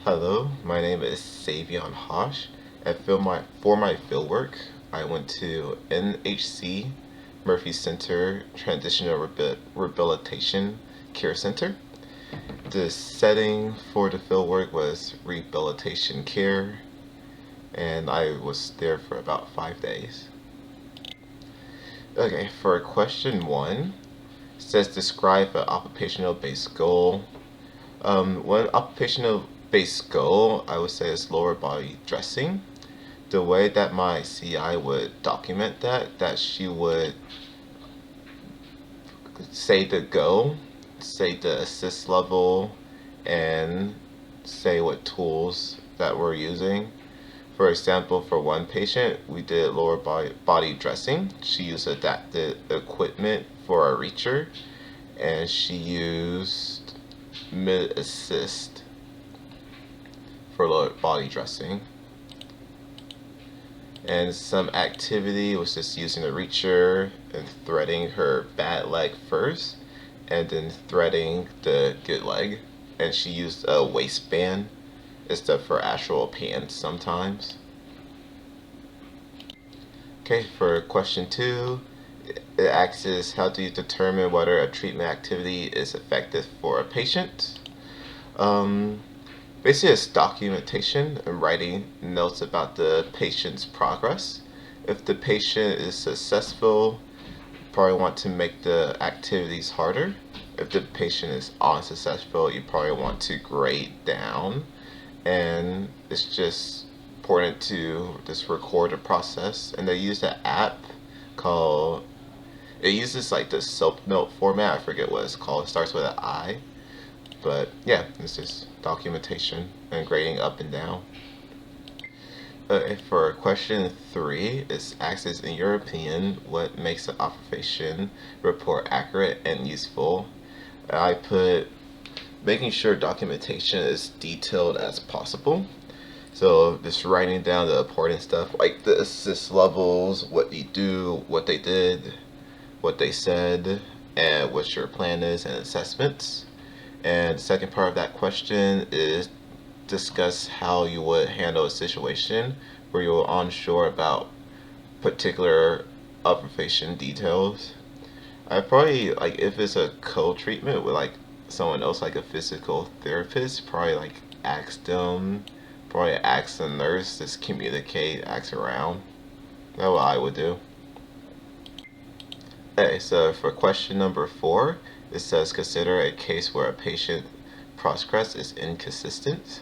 Hello, my name is Savion Hosh. For my fieldwork, I went to NHC Murphy Center Transitional Rehabilitation Care Center. The setting for the fieldwork was rehabilitation care, and I was there for about 5 days. Okay, for question one, it says describe an occupational based goal. One occupational based goal I would say is lower body dressing. The way that my CI would document that she would say the go, say the assist level, and say what tools that we're using. For example, for one patient, we did lower body dressing. She used adapted equipment for a reacher, and she used mid assist for lower body dressing. And some activity was just using a reacher and threading her bad leg first, and then threading the good leg. And she used a waistband instead for actual pants sometimes. Okay, for question two, it asks how do you determine whether a treatment activity is effective for a patient? Um, Basically, it's documentation and writing notes about the patient's progress. If the patient is successful, you probably want to make the activities harder. If the patient is unsuccessful, you probably want to grade down. And it's just important to just record the process. And they use an app called, it uses like the soap note format. I forget what it's called. It starts with an I. But yeah, it's just documentation and grading up and down. For question three, it asks, in your opinion, what makes an observation report accurate and useful? I put making sure documentation is detailed as possible. So just writing down the important stuff like the assist levels, what you do, what they did, what they said, and what your plan is and assessments. And the second part of that question is discuss how you would handle a situation where you're unsure about particular observation details. I probably like if it's a co-treatment with like someone else, like a physical therapist, probably like ask them, probably ask the nurse, just communicate, ask around. That's what I would do. Okay, so for question number four, it says consider a case where a patient progress is inconsistent.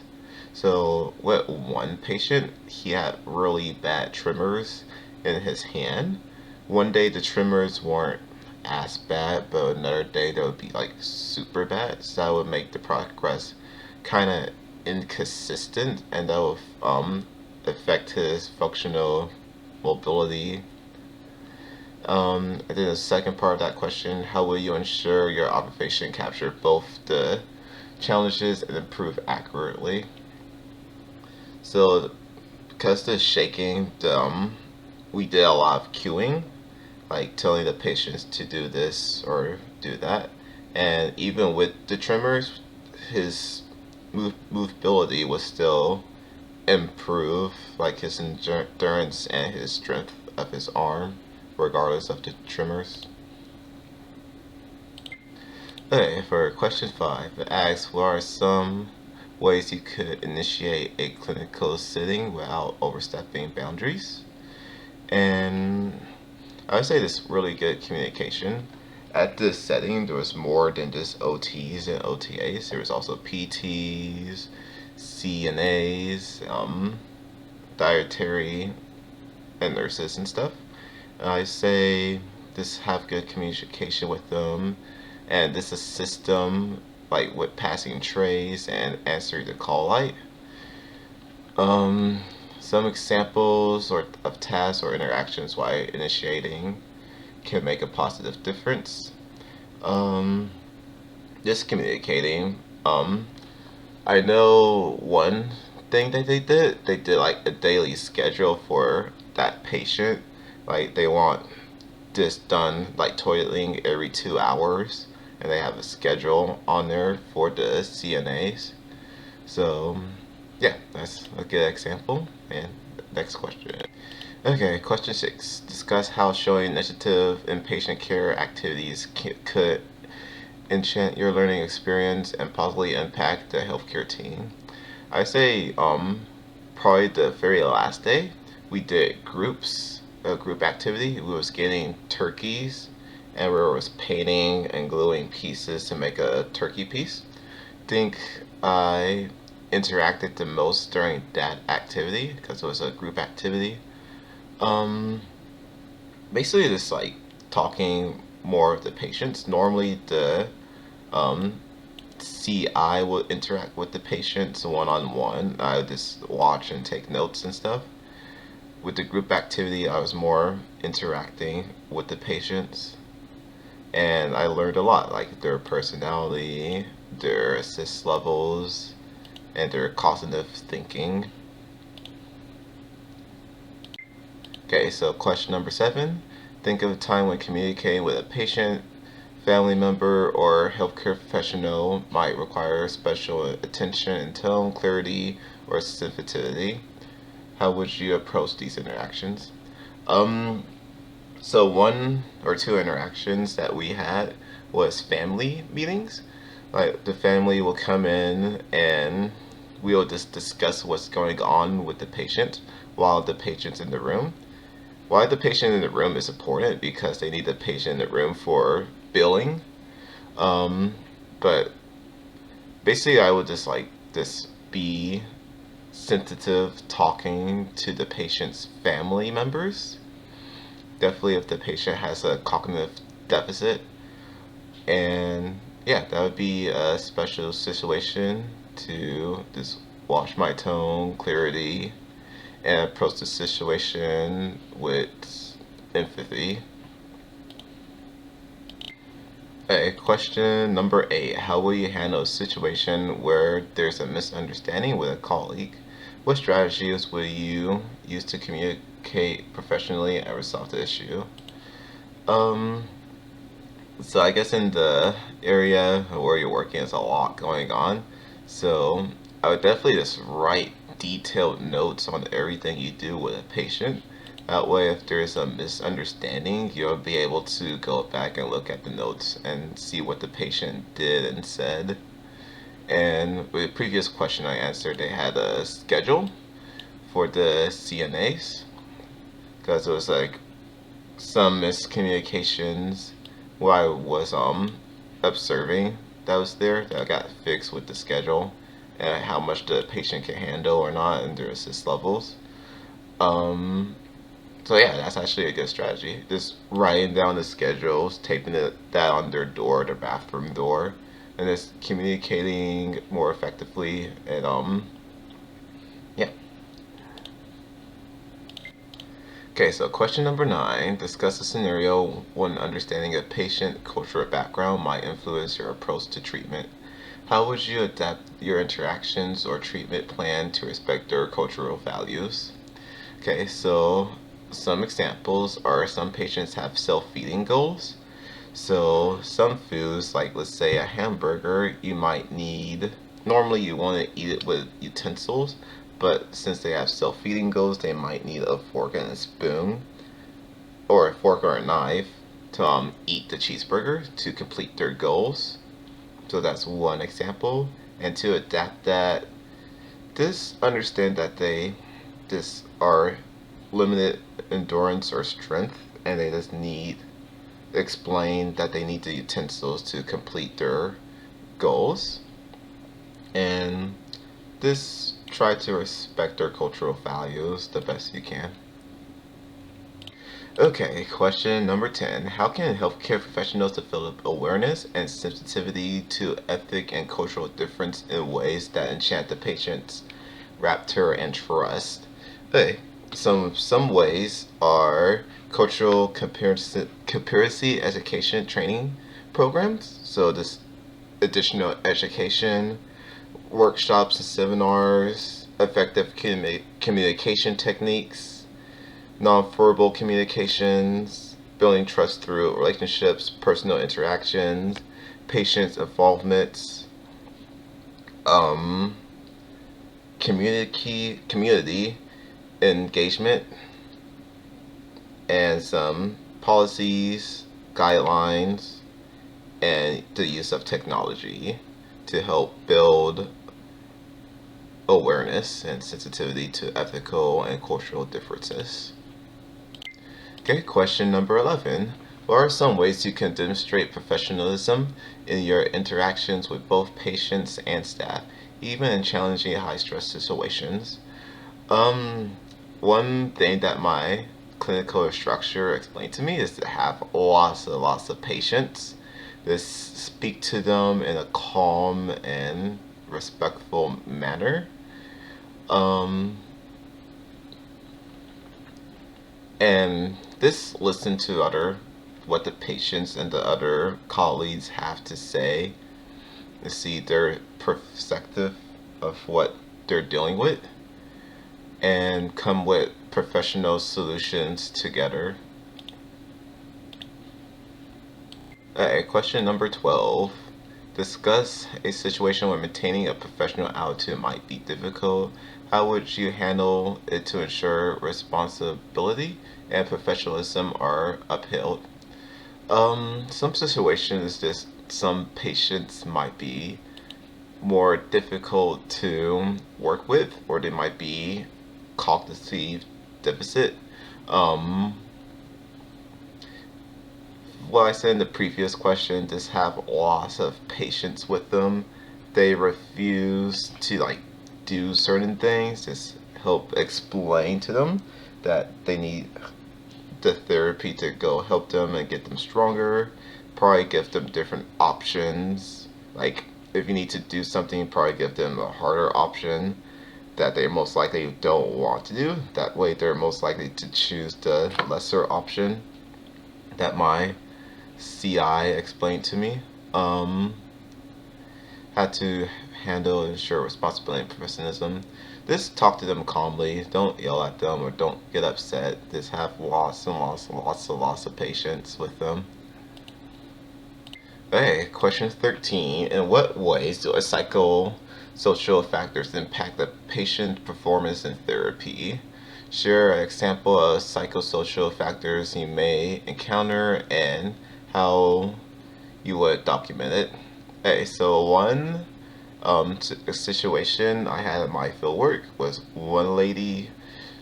So with one patient, he had really bad tremors in his hand. One day the tremors weren't as bad, but another day they would be like super bad. So that would make the progress kind of inconsistent, and that would affect his functional mobility. And then the second part of that question, how will you ensure your observation capture both the challenges and improve accurately? So because the shaking, we did a lot of cueing, like telling the patients to do this or do that. And even with the tremors, his movability was still improved, like his endurance and his strength of his arm, regardless of the tremors. Okay, for question five, it asks what are some ways you could initiate a clinical sitting without overstepping boundaries? And I would say this really good communication. At this setting, there was more than just OTs and OTAs. There was also PTs, CNAs, dietary, and nurses and stuff. I say just have good communication with them, and this is system like with passing trays and answering the call light. Um, some examples or of tasks or interactions while initiating can make a positive difference. Um, just communicating. I know one thing that they did like a daily schedule for that patient. Like they want this done like toileting every 2 hours, and they have a schedule on there for the CNAs. So yeah, that's a good example. And next question. Okay, question 6. Discuss how showing initiative in patient care activities could enchant your learning experience and positively impact the healthcare team. I say probably the very last day we did a group activity. We was getting turkeys and we was painting and gluing pieces to make a turkey piece. Think I interacted the most during that activity because it was a group activity. Um, Basically just like talking more of the patients. Normally the um, CI will interact with the patients one on one. I would just watch and take notes and stuff. With the group activity, I was more interacting with the patients, and I learned a lot, like their personality, their assist levels, and their cognitive thinking. Okay, so question number 7. Think of a time when communicating with a patient, family member, or healthcare professional might require special attention in tone, clarity, or sensitivity. How would you approach these interactions? Um, so one or two interactions that we had was family meetings. Like the family will come in and we'll just discuss what's going on with the patient while the patient's in the room. Why the patient in the room is important because they need the patient in the room for billing. Um, but basically, I would just like this be sensitive talking to the patient's family members. Definitely, if the patient has a cognitive deficit, and yeah, that would be a special situation to just watch my tone, clarity, and approach the situation with empathy. Okay, question number 8. How will you handle a situation where there's a misunderstanding with a colleague? What strategies will you use to communicate professionally and resolve the issue? Um, so I guess in the area where you're working, there's a lot going on. So I would definitely just write detailed notes on everything you do with a patient. That way, if there's a misunderstanding, you'll be able to go back and look at the notes and see what the patient did and said. And with the previous question I answered, they had a schedule for the CNAs because it was like some miscommunications what I was observing that was there that got fixed with the schedule and how much the patient can handle or not and their assist levels. Um, so yeah, that's actually a good strategy. Just writing down the schedules, taping that on their door, their bathroom door, and just communicating more effectively. And yeah. Okay, so question number 9. Discuss a scenario when understanding a patient cultural background might influence your approach to treatment. How would you adapt your interactions or treatment plan to respect their cultural values? Okay, so some examples are some patients have self-feeding goals. So some foods, like let's say a hamburger, you might need, normally you want to eat it with utensils, but since they have self-feeding goals, they might need a fork and a spoon, or a fork or a knife to eat the cheeseburger to complete their goals. So that's one example. And to adapt that, just understand that they just are limited endurance or strength, and they just need explain that they need the utensils to complete their goals, and this try to respect their cultural values the best you can. Okay, question number 10. How can healthcare professionals develop awareness and sensitivity to ethnic and cultural difference in ways that enchant the patient's rapture and trust? Okay, some ways are cultural comparison education training programs. So this additional education, workshops and seminars, effective communication techniques, nonverbal communications, building trust through relationships, personal interactions, patients' involvement. Um, community engagement, and some policies, guidelines, and the use of technology to help build awareness and sensitivity to ethical and cultural differences. Okay, question number 11. What are some ways you can demonstrate professionalism in your interactions with both patients and staff, even in challenging high stress situations? One thing that my clinical instructor explained to me is to have lots of patience. Just speak to them in a calm and respectful manner. Um, and this listen to other what the patients and the other colleagues have to say to see their perspective of what they're dealing with and come with professional solutions together. Okay, question number 12. Discuss a situation where maintaining a professional attitude might be difficult. How would you handle it to ensure responsibility and professionalism are upheld? Some situations, just some patients might be more difficult to work with, or they might be cognitive deficit. Um, what I said in the previous question, just have lots of patience with them. They refuse to like do certain things. Just help explain to them that they need the therapy to go help them and get them stronger. Probably give them different options. Like if you need to do something, probably give them a harder option that they most likely don't want to do. That way they're most likely to choose the lesser option that my CI explained to me. Had to handle and ensure responsibility and professionalism. Just talk to them calmly. Don't yell at them or don't get upset. Just have lots of patience with them. Okay, question 13. In what ways do psychosocial factors impact the patient performance in therapy? Share an example of psychosocial factors you may encounter and how you would document it. Okay, so one situation I had in my fieldwork was one lady.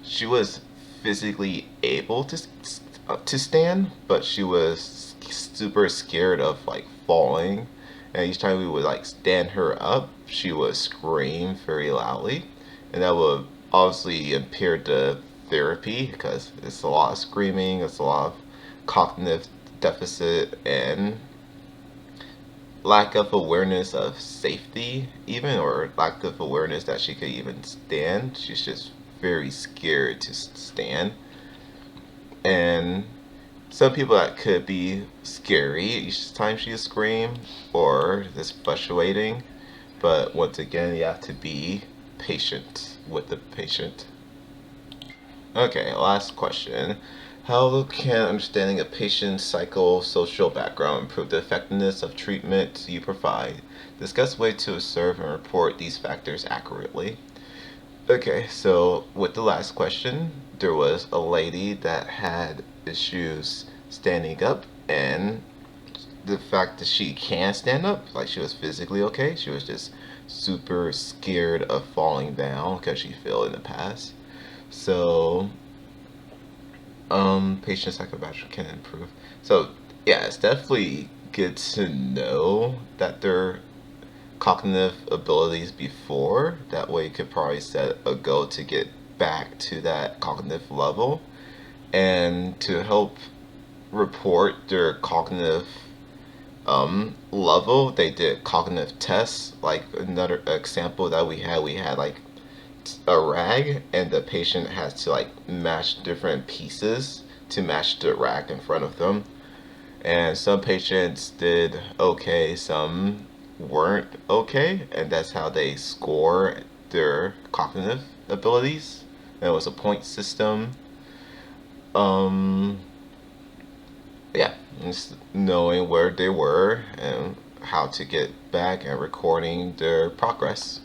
She was physically able to stand, but she was super scared of like falling. And each time we would like stand her up, she would scream very loudly, and that would obviously impair the therapy because it's a lot of screaming, it's a lot of cognitive deficit and lack of awareness of safety even, or lack of awareness that she could even stand. She's just very scared to stand. And some people, that could be scary each time she screams or just frustrating, but once again you have to be patient with the patient. Okay, last question. How can understanding a patient's psychosocial background improve the effectiveness of treatment you provide? Discuss ways to observe and report these factors accurately. Okay, so with the last question, there was a lady that had issues standing up, and the fact that she can stand up, like she was physically okay, she was just super scared of falling down because she fell in the past. So patient psychometric can improve. So yeah, it's definitely good to know that their cognitive abilities before. That way you could probably set a goal to get back to that cognitive level and to help report their cognitive level. They did cognitive tests. Like another example that we had like a rag, and the patient has to like match different pieces to match the rag in front of them. And some patients did okay, some weren't okay, and that's how they score their cognitive abilities. And it was a point system. Um, yeah, just knowing where they were and how to get back and recording their progress.